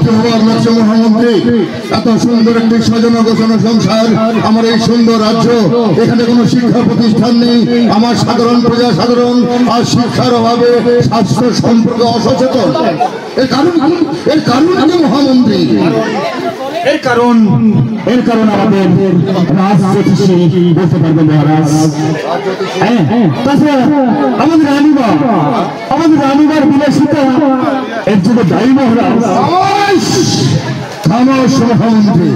তো অবাক লাগছে মহামন্ত্রী, এত সুন্দর একটি সাজানো গোছানো সংসার, আমার এই সুন্দর রাজ্য, এখানে কোনো শিক্ষা প্রতিষ্ঠান নেই, আমার সাধারণ প্রজা সাধারণ আর শিক্ষার অভাবে স্বাস্থ্য সম্পর্কে অসচেতন। এর কারণ কি মহামন্ত্রী? এর কারণ আমাদের রাজ জ্যোতিষী বলতে পারবে মহারাজ। তাছাড়া আমাদের রানীবার বিলাসিতা এর জন্য দায়ী মহারাজ। মহামন্ত্রী,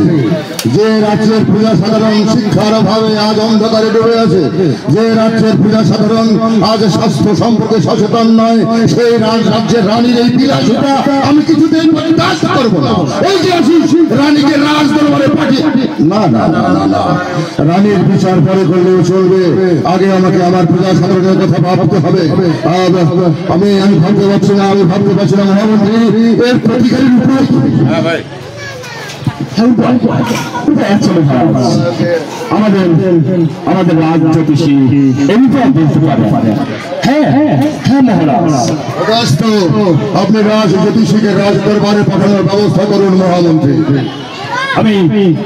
যে রাজ্যের প্রজা সাধারণ শিক্ষার অভাবে আজ অন্ধকারে ডুবে আছে, যে রাজ্যের প্রজা সাধারণ আজ স্বাস্থ্য সম্পর্কে সচেতন নয়, সেই রাজ্যের রানীর এই বিলাসিতা আমি কিছুতেই বরদাস্ত করবো না। এই যে রানীকে রাজ দরবারে পাঠিয়ে না না না না না, রানীর বিচার পরে করলেও চলবে, আগে আমাকে আমার প্রজা সাধারণের কথা ভাবতে হবে। আমি ভাবতে পারছি না, মহামন্ত্রী, এর প্রতিকারের উপর আমাদের রাজ জ্যোতিষী এইটা বলতে পারে। হ্যাঁ মহারাজ, আপনি রাজ জ্যোতিষীকে রাজ দরবারে পাঠানোর ব্যবস্থা করুন মহামন্ত্রী।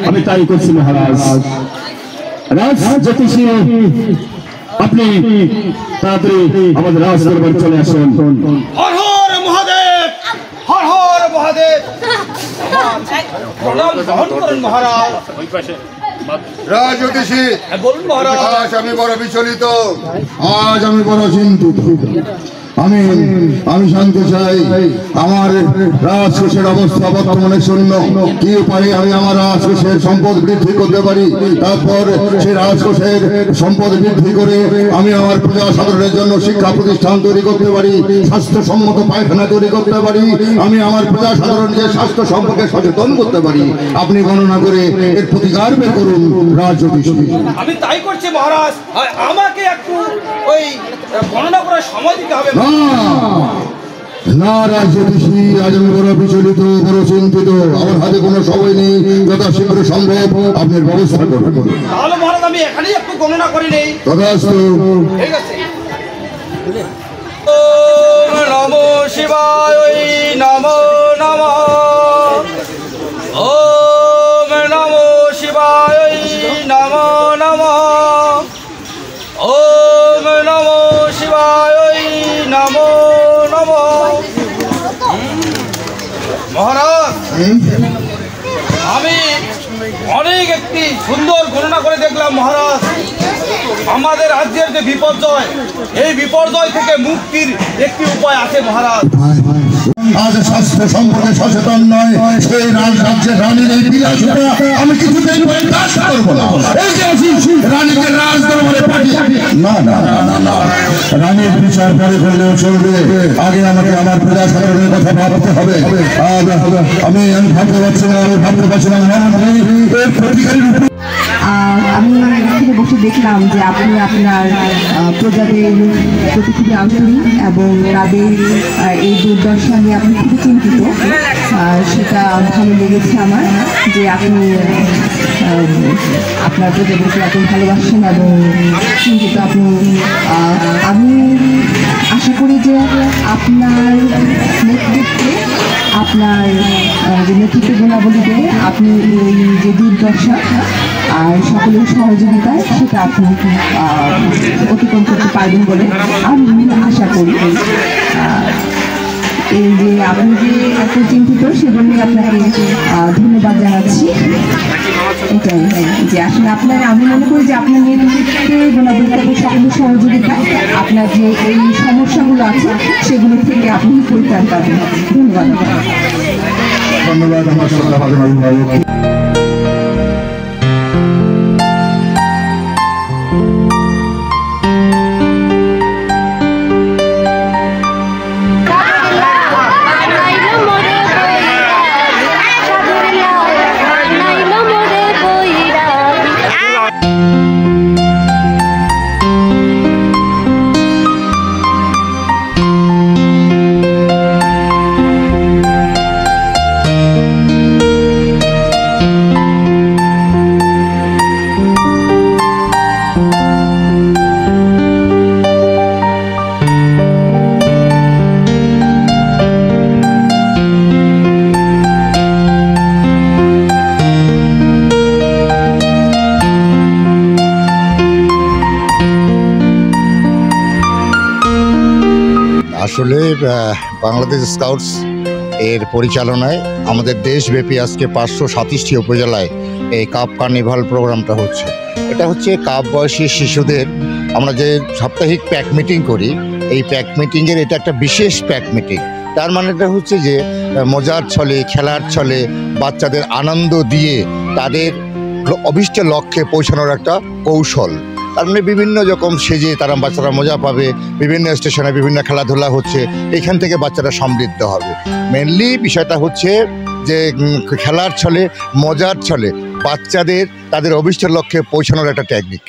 আমি তাই করছি মহারাজ। রাজ জ্যোতিষী, আপনি তাড়াতাড়ি আমাদের রাজ দরবারে চলে আসুন। হর হর মহাদেব, হর হর মহাদেব, প্রণাম গ্রহণ করুন মহারাজ। রাজ জ্যোতিষী, বলুন মহারাজ। আজ আমি বড় বিচলিত, আজ আমি বড় চিন্তিত। আমি জানতে চাই আমার রাজকোষের অবস্থা বর্তমানে শূন্য, কি উপায়ে আমি আমার রাজকোষের সম্পদ বৃদ্ধি করতে পারি, তারপর সেই রাজকোষের সম্পদ বৃদ্ধি করে আমি আমার প্রজা সাধারণের জন্য শিক্ষা প্রতিষ্ঠান তৈরি করতে পারি, স্বাস্থ্যসম্মত পায়খানা তৈরি করতে পারি, আমি আমার প্রজা সাধারণকে স্বাস্থ্য সম্পর্কে সচেতন করতে পারি। আপনি গণনা করে এর প্রতিকার বের করুন রাজ জ্যোতিষী। আমি তাই করছি মহারাজ, আমাকে একটু ওই গণনা করার সময় দিতে হবে। না রাজ জ্যোতিষী, আজ আমি বড় বিচলিত, বড় চিন্তিত, আমার হাতে কোনো সময় নেই, যথাশীঘ্র সম্ভব আপনার ব্যবস্থা করুন। তাহলে মহারাজ আমি এখানেই একটু গণনা করে নেই। তথাস্তু। ঠিক আছে। ওম নমো শিবায়, নমো নমঃ। ওম নমো শিবায়, নমো নমঃ। ওম নমো শিবায়, নমো নমঃ। মহারাজ, আমি অনেক একটি সুন্দর গণনা করে দেখলাম মহারাজ। আমাদের রাজ্যের যে বিপর্যয়, এই বিপর্যয় থেকে মুক্তির একটি উপায় আছে মহারাজ। আজ স্বাস্থ্য সম্পর্কে সচেতন নয়, সেই রাজ্যের রানীর এই বিলাসিতা আমি কিছুতেই বরদাস্ত করবো না। এই যে রানীকে রাজ দরবারে পাঠিয়ে না না না না, রানীর বিচার পরে করলেও চলবে, আগে আমাকে আমার প্রজা সাধারণের কথা ভাবতে হবে। আমি ভাবতে পারছি না মহামন্ত্রী, এর প্রতিকারের উপর আমি এখানে বসে দেখলাম যে আপনি আপনার প্রজাদের প্রতি খুবই আন্তরিক এবং তাদের এই দুর্দশা নিয়ে আপনি খুবই চিন্তিত। সেটা ভালো লেগেছে আমার, যে আপনি আপনার প্রজাদেরকে এত ভালোবাসেন এবং চিন্তিত আপনি। আমি আশা করি যে আপনার নেতৃত্বে, আপনার যে নেতৃত্ব গুণাবলীতে আপনি এই যে দুর্দশা আর সকলের সহযোগিতায় সেটা আপনি অতিক্রম করতে পারবেন বলে আমি আশা করি। এই যে আপনি যে এত চিন্তিত সেজন্য আপনাকে ধন্যবাদ জানাচ্ছি। এটাই যে আসলে আপনার, আমি মনে করি যে আপনার নেতৃত্বে গুণাবলীতে সকলের সহযোগিতায় আপনার যে এই সমস্যাগুলো আছে সেগুলো থেকে আপনি পরিত্রাণ পাবেন। ধন্যবাদ। ধন্যবাদ। আসলে বাংলাদেশ স্কাউটস এর পরিচালনায় আমাদের দেশব্যাপী আজকে 527টি উপজেলায় এই কাপ কার্নিভাল প্রোগ্রামটা হচ্ছে। এটা হচ্ছে কাপ বয়সী শিশুদের আমরা যে সাপ্তাহিক প্যাক মিটিং করি, এই প্যাক মিটিংয়ের এটা একটা বিশেষ প্যাক মিটিং। তার মানেটা হচ্ছে যে মজার ছলে, খেলার ছলে বাচ্চাদের আনন্দ দিয়ে তাদের অভীষ্ট লক্ষ্যে পৌঁছানোর একটা কৌশল। তার মানে বিভিন্ন রকম সেজে তারা বাচ্চারা মজা পাবে, বিভিন্ন স্টেশনে বিভিন্ন খেলাধুলা হচ্ছে, এখান থেকে বাচ্চারা সমৃদ্ধ হবে। মেনলি বিষয়টা হচ্ছে যে খেলার ছলে, মজার ছলে বাচ্চাদের তাদের অভীষ্ট লক্ষ্যে পৌঁছানোর একটা টেকনিক।